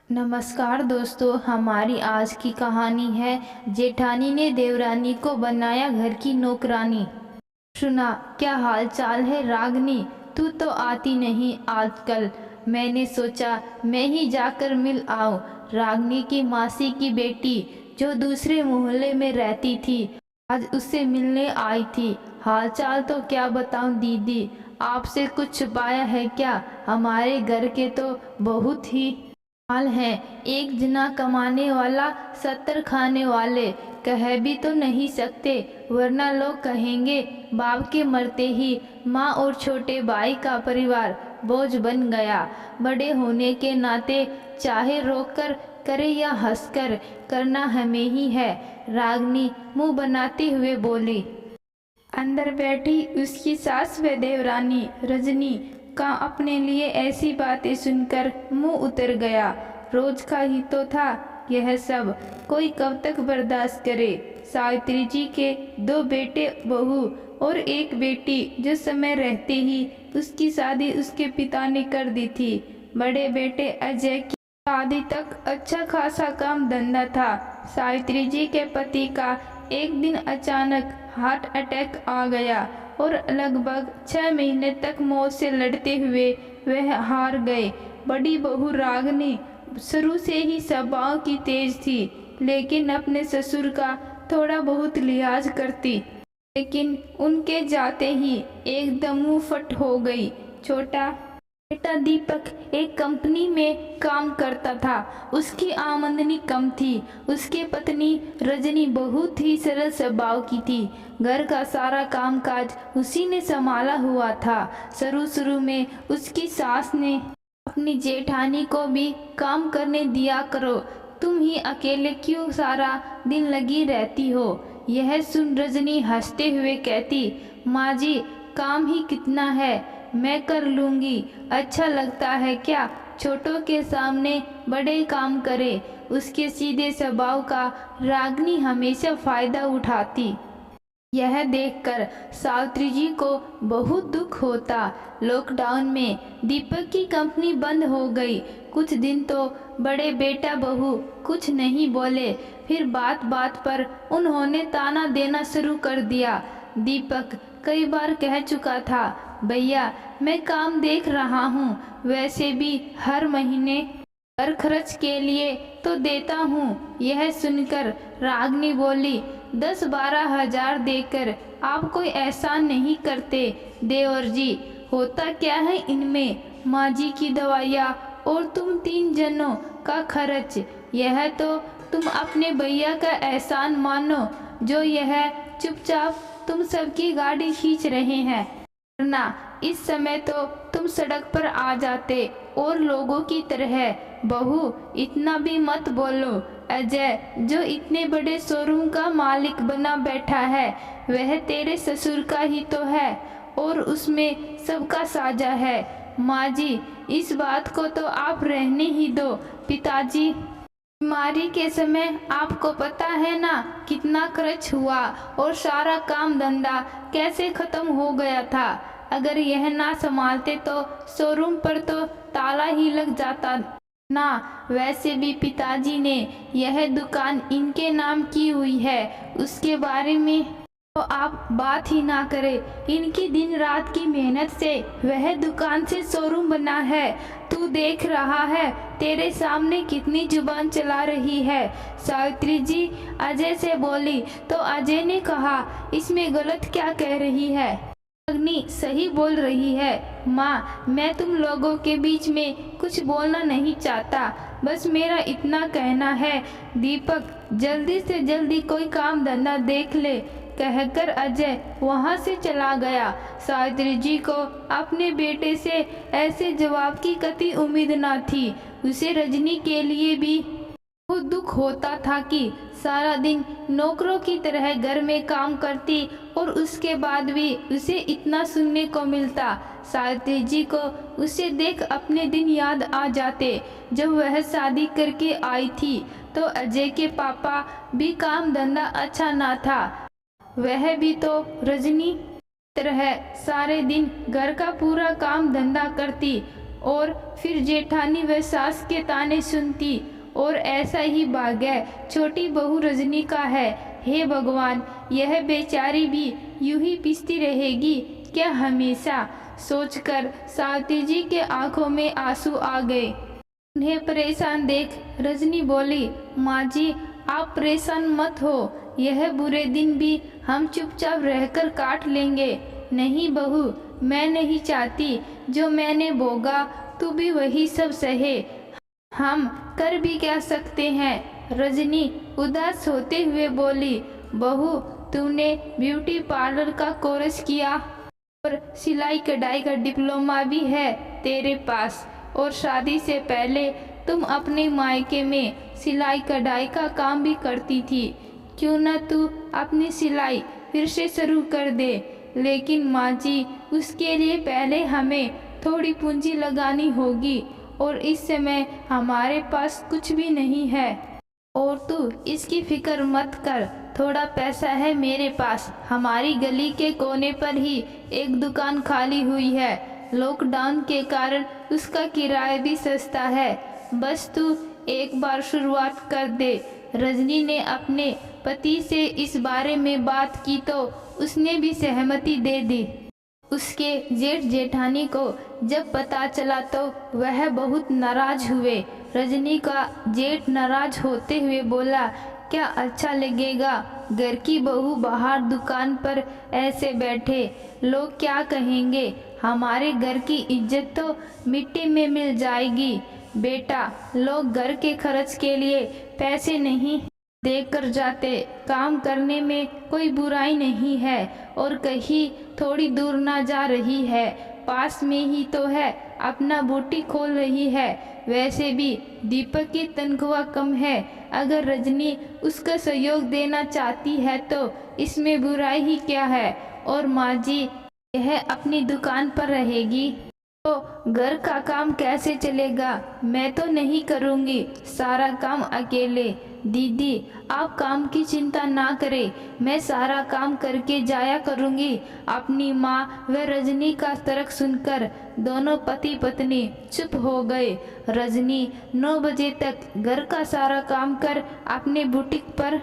नमस्कार दोस्तों, हमारी आज की कहानी है जेठानी ने देवरानी को बनाया घर की नौकरानी। सुना, क्या हाल चाल है रागनी? तू तो आती नहीं आजकल। मैंने सोचा मैं ही जाकर मिल आऊं। रागनी की मासी की बेटी जो दूसरे मोहल्ले में रहती थी, आज उससे मिलने आई थी। हाल चाल तो क्या बताऊं दीदी, आपसे कुछ छुपाया है क्या? हमारे घर के तो बहुत ही हाल है। एक जना कमाने वाला 70 खाने वाले। कह भी तो नहीं सकते, वरना लोग कहेंगे बाप के मरते ही माँ और छोटे भाई का परिवार बोझ बन गया। बड़े होने के नाते चाहे रोकर करे या हंसकर, करना हमें ही है। रागनी मुंह बनाते हुए बोली। अंदर बैठी उसकी सास व देवरानी रजनी का अपने लिए ऐसी बातें सुनकर मुंह उतर गया। रोज का ही तो था यह सब, कोई कब तक बर्दाश्त करे। सावित्री जी के 2 बेटे बहू और एक बेटी, जो समय रहते ही उसकी शादी उसके पिता ने कर दी थी। बड़े बेटे अजय की शादी तक अच्छा खासा काम धंधा था। सावित्री जी के पति का एक दिन अचानक हार्ट अटैक आ गया और लगभग 6 महीने तक मौत से लड़ते हुए वह हार गए। बड़ी बहू रागनी शुरू से ही स्वभाव की तेज थी, लेकिन अपने ससुर का थोड़ा बहुत लिहाज करती। लेकिन उनके जाते ही एकदम मुंह फट हो गई। छोटा बेटा दीपक एक कंपनी में काम करता था। उसकी आमदनी कम थी। उसकी पत्नी रजनी बहुत ही सरल स्वभाव की थी। घर का सारा कामकाज उसी ने संभाला हुआ था। शुरू शुरू में उसकी सास ने अपनी जेठानी को भी काम करने दिया करो, तुम ही अकेले क्यों सारा दिन लगी रहती हो? यह सुन रजनी हंसते हुए कहती, माँ जी काम ही कितना है, मैं कर लूँगी। अच्छा लगता है क्या छोटों के सामने बड़े काम करे? उसके सीधे स्वभाव का रागनी हमेशा फायदा उठाती। यह देखकर सावित्री जी को बहुत दुख होता। लॉकडाउन में दीपक की कंपनी बंद हो गई। कुछ दिन तो बड़े बेटा बहू कुछ नहीं बोले, फिर बात बात पर उन्होंने ताना देना शुरू कर दिया। दीपक कई बार कह चुका था, भैया मैं काम देख रहा हूँ, वैसे भी हर महीने घर खर्च के लिए तो देता हूँ। यह सुनकर रागनी बोली, 10-12 हजार देकर आप कोई एहसान नहीं करते देवर जी। होता क्या है इनमें? माँ जी की दवाइयाँ और तुम 3 जनों का खर्च, यह तो तुम अपने भैया का एहसान मानो जो यह चुपचाप तुम सबकी गाड़ी खींच रहे हैं। वरना इस समय तो तुम सड़क पर आ जाते और लोगों की तरह। बहू इतना भी मत बोलो। अजय जो इतने बड़े शोरूम का मालिक बना बैठा है, वह तेरे ससुर का ही तो है और उसमें सबका साझा है। माँ जी इस बात को तो आप रहने ही दो। पिताजी बीमारी के समय आपको पता है ना कितना खर्च हुआ और सारा काम धंधा कैसे खत्म हो गया था। अगर यह ना संभालते तो शोरूम पर तो ताला ही लग जाता ना। वैसे भी पिताजी ने यह दुकान इनके नाम की हुई है, उसके बारे में तो आप बात ही ना करें। इनकी दिन रात की मेहनत से वह दुकान से शोरूम बना है। तू देख रहा है तेरे सामने कितनी जुबान चला रही है। सावित्री जी अजय से बोली तो अजय ने कहा, इसमें गलत क्या कह रही है? अग्नि सही बोल रही है माँ, मैं तुम लोगों के बीच में कुछ बोलना नहीं चाहता, बस मेरा इतना कहना है दीपक जल्दी से जल्दी कोई काम धंधा देख ले, कहकर अजय वहां से चला गया। सावित्री जी को अपने बेटे से ऐसे जवाब की कतई उम्मीद न थी। उसे रजनी के लिए भी बहुत दुख होता था कि सारा दिन नौकरों की तरह घर में काम करती और उसके बाद भी उसे इतना सुनने को मिलता। सावित्री जी को उसे देख अपने दिन याद आ जाते जब वह शादी करके आई थी तो अजय के पापा भी काम धंधा अच्छा ना था। वह भी तो रजनी तरह सारे दिन घर का पूरा काम धंधा करती और फिर जेठानी व सास के ताने सुनती और ऐसा ही भाग्य छोटी बहू रजनी का है। हे भगवान, यह बेचारी भी यूं ही पिसती रहेगी क्या हमेशा? सोचकर सावित्री जी के आंखों में आंसू आ गए। उन्हें परेशान देख रजनी बोली, माँ जी आप परेशान मत हो, यह बुरे दिन भी हम चुपचाप रहकर काट लेंगे। नहीं बहू, मैं नहीं चाहती जो मैंने भोगा तू भी वही सब सहे, हम कर भी क्या सकते हैं। रजनी उदास होते हुए बोली, बहू तूने ब्यूटी पार्लर का कोर्स किया और सिलाई कढ़ाई का डिप्लोमा भी है तेरे पास, और शादी से पहले तुम अपने मायके में सिलाई कढ़ाई का काम भी करती थी, क्यों न तू अपनी सिलाई फिर से शुरू कर दे। लेकिन माँ जी उसके लिए पहले हमें थोड़ी पूंजी लगानी होगी और इस समय हमारे पास कुछ भी नहीं है। और तू इसकी फिक्र मत कर, थोड़ा पैसा है मेरे पास। हमारी गली के कोने पर ही एक दुकान खाली हुई है, लॉकडाउन के कारण उसका किराया भी सस्ता है, बस तू एक बार शुरुआत कर दे। रजनी ने अपने पति से इस बारे में बात की तो उसने भी सहमति दे दी। उसके जेठ जेठानी को जब पता चला तो वह बहुत नाराज हुए। रजनी का जेठ नाराज होते हुए बोला, क्या अच्छा लगेगा घर की बहू बाहर दुकान पर ऐसे बैठे, लोग क्या कहेंगे, हमारे घर की इज्जत तो मिट्टी में मिल जाएगी। बेटा, लोग घर के खर्च के लिए पैसे नहीं देकर जाते, काम करने में कोई बुराई नहीं है, और कहीं थोड़ी दूर ना जा रही है, पास में ही तो है, अपना बुटीक खोल रही है। वैसे भी दीपक की तनख्वाह कम है, अगर रजनी उसका सहयोग देना चाहती है तो इसमें बुराई ही क्या है। और माँ जी यह अपनी दुकान पर रहेगी तो घर का काम कैसे चलेगा? मैं तो नहीं करूँगी सारा काम अकेले। दीदी आप काम की चिंता ना करें, मैं सारा काम करके जाया करूँगी। अपनी माँ व रजनी का तर्क सुनकर दोनों पति पत्नी चुप हो गए। रजनी 9 बजे तक घर का सारा काम कर अपने बुटीक पर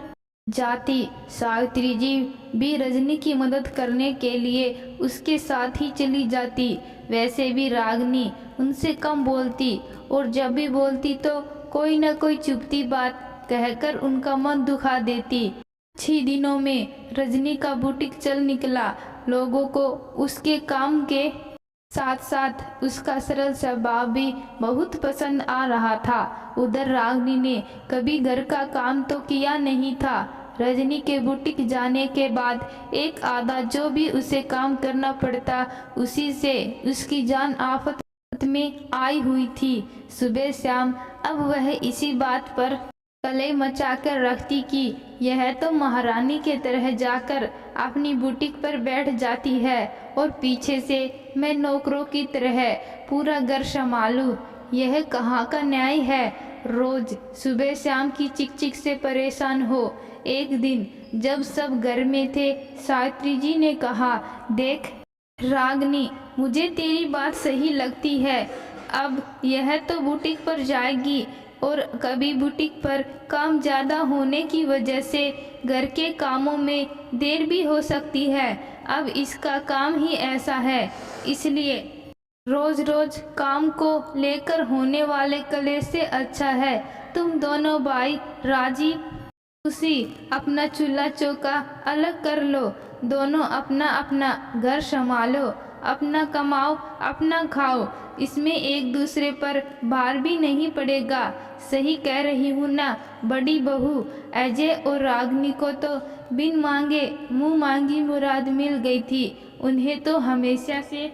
जाती। सावित्री जी भी रजनी की मदद करने के लिए उसके साथ ही चली जाती। वैसे भी रागनी उनसे कम बोलती और जब भी बोलती तो कोई न कोई चुभती बात कहकर उनका मन दुखा देती। 6 दिनों में रजनी का बुटीक चल निकला। लोगों को उसके काम के साथ साथ उसका सरल स्वभाव भी बहुत पसंद आ रहा था। उधर रागनी ने कभी घर का काम तो किया नहीं था। रजनी के बुटीक जाने के बाद एक आधा जो भी उसे काम करना पड़ता उसी से उसकी जान आफत में आई हुई थी। सुबह शाम अब वह इसी बात पर कलह मचाकर रखती कि यह तो महारानी के तरह जाकर अपनी बुटीक पर बैठ जाती है और पीछे से मैं नौकरों की तरह पूरा घर संभालूं। यह कहाँ का न्याय है? रोज सुबह शाम की चिक चिक से परेशान हो। एक दिन जब सब घर में थे, सावित्री जी ने कहा, देख रागनी, मुझे तेरी बात सही लगती है। अब यह तो बुटीक पर जाएगी और कभी बुटीक पर काम ज़्यादा होने की वजह से घर के कामों में देर भी हो सकती है। अब इसका काम ही ऐसा है, इसलिए रोज रोज काम को लेकर होने वाले कलेश से अच्छा है तुम दोनों भाई राजी खुशी अपना चूल्हा चौका अलग कर लो, दोनों अपना अपना घर संभालो, अपना कमाओ अपना खाओ, इसमें एक दूसरे पर भार भी नहीं पड़ेगा। सही कह रही हूँ ना बड़ी बहू? अजय और रागनी को तो बिन मांगे मुँह मांगी मुराद मिल गई थी। उन्हें तो हमेशा से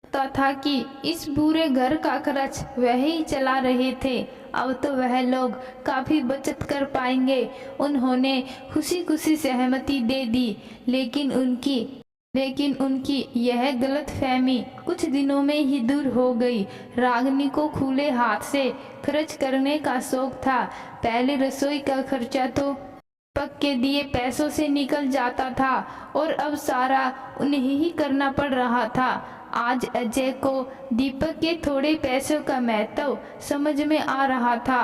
पता था कि इस पूरे घर का खर्च वह ही चला रहे थे। अब तो वह लोग काफ़ी बचत कर पाएंगे। उन्होंने खुशी खुशी सहमति दे दी, लेकिन उनकी यह गलतफहमी कुछ दिनों में ही दूर हो गई। रागनी को खुले हाथ से खर्च करने का शौक था। पहले रसोई का खर्चा तो पक के दिए पैसों से निकल जाता था और अब सारा उन्हें ही करना पड़ रहा था। आज अजय को दीपक के थोड़े पैसों का महत्व समझ में आ रहा था।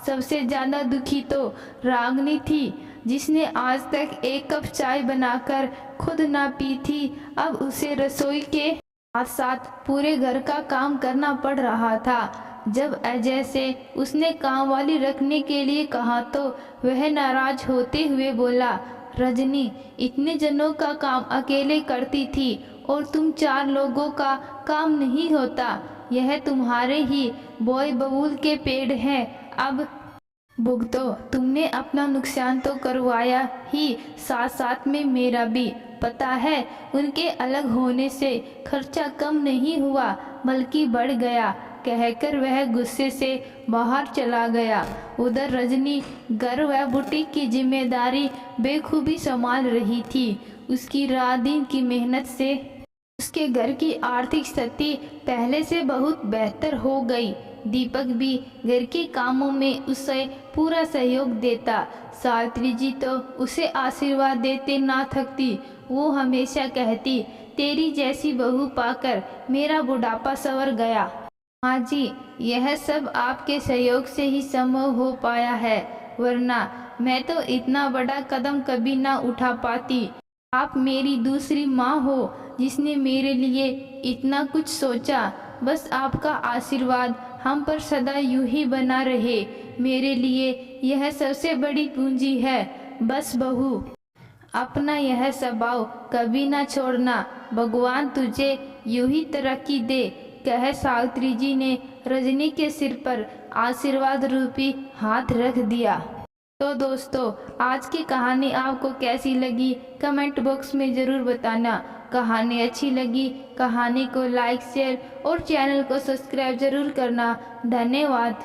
सबसे ज़्यादा दुखी तो रागनी थी, जिसने आज तक एक कप चाय बनाकर खुद ना पी थी। अब उसे रसोई के साथ साथ पूरे घर का काम करना पड़ रहा था। जब अजय से उसने काम वाली रखने के लिए कहा तो वह नाराज होते हुए बोला, रजनी इतने जनों का काम अकेले करती थी और तुम 4 लोगों का काम नहीं होता। यह तुम्हारे ही बॉय बबूल के पेड़ हैं। अब भुगतो, तुमने अपना नुकसान तो करवाया ही, साथ साथ में मेरा भी। पता है उनके अलग होने से खर्चा कम नहीं हुआ बल्कि बढ़ गया, कहकर वह गुस्से से बाहर चला गया। उधर रजनी घर व बुटीक की जिम्मेदारी बेखूबी संभाल रही थी। उसकी रात दिन की मेहनत से उसके घर की आर्थिक स्थिति पहले से बहुत बेहतर हो गई। दीपक भी घर के कामों में उसे पूरा सहयोग देता। सावित्री जी तो उसे आशीर्वाद देते ना थकती। वो हमेशा कहती, तेरी जैसी बहू पाकर मेरा बुढ़ापा संवर गया। हाँ जी, यह सब आपके सहयोग से ही संभव हो पाया है, वरना मैं तो इतना बड़ा कदम कभी ना उठा पाती। आप मेरी दूसरी माँ हो जिसने मेरे लिए इतना कुछ सोचा। बस आपका आशीर्वाद हम पर सदा यूं ही बना रहे। मेरे लिए यह सबसे बड़ी पूंजी है। बस बहू, अपना यह स्वभाव कभी ना छोड़ना। भगवान तुझे यूं ही तरक्की दे, कह सावित्री जी ने रजनी के सिर पर आशीर्वाद रूपी हाथ रख दिया। तो दोस्तों, आज की कहानी आपको कैसी लगी कमेंट बॉक्स में ज़रूर बताना। कहानी अच्छी लगी, कहानी को लाइक शेयर और चैनल को सब्सक्राइब ज़रूर करना। धन्यवाद।